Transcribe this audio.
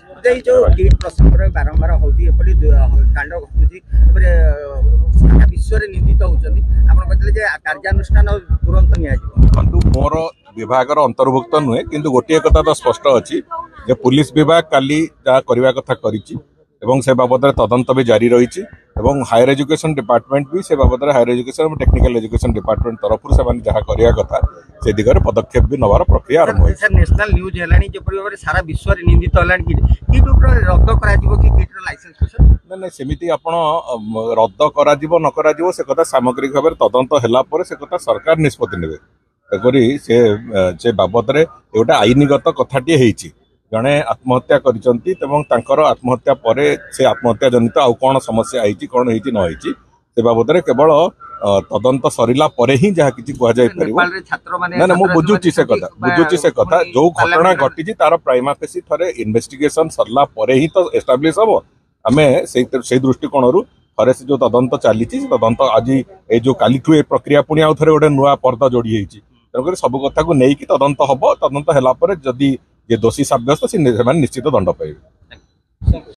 ये जो किट प्रसंग बारंबार होती कांड घटुची सारा विश्व में निंदित होती कहते कार्यानुष्ठान तुरंत नि मोर विभाग अंतर्भुक्त नुहे किंतु गोटे कथा तो स्पष्ट अच्छी जे पुलिस विभाग काली जहाँ करने कथा करिछि एवं से बाबद तदंत भी जारी रही हायर एजुकेशन डिपार्टमेंट भी से बाबद हायर एजुकेशन और टेक्निकल एजुकेशन डिपार्टमेंट तरफ से जहाँ करने कथा से दिगरे पदक्षेप भी नवार प्रक्रिया आरंभ हो नेशनल न्यूज है जो सारा विश्व में निंदित है किट रद्द कर लाइसेंस ना सेमती आप रद्द करा न करा से कथा सामग्रिक भाव तदंत है से कथा सरकार निष्पत्ति नेबे से बाबद गोटे आईनगत कथाटी जड़े आत्महत्या कर आत्महत्या पर से आत्महत्या जनित आउ कौन समस्या आई कौन होती न होती से बाबद केवल तदंत सरला पर ही जहाँ किसी कह ना मुझे बुझुची से कथा जो घटना घटी तार प्राइमा फेसी थे इन्वेस्टिगेशन सरला पर ही तो एस्टाब्लीश हम आम से दृष्टिकोण थे से जो तदंत चली तदंत आज ये जो काली प्रक्रिया पुणी आउ थे गोटे नुआ पर्दा जोड़ी तेणुक सब कथा को लेकिन तदंत हम तदंत है जदि ये दोषी सब्यस्त से निश्चित दंड पाइबे।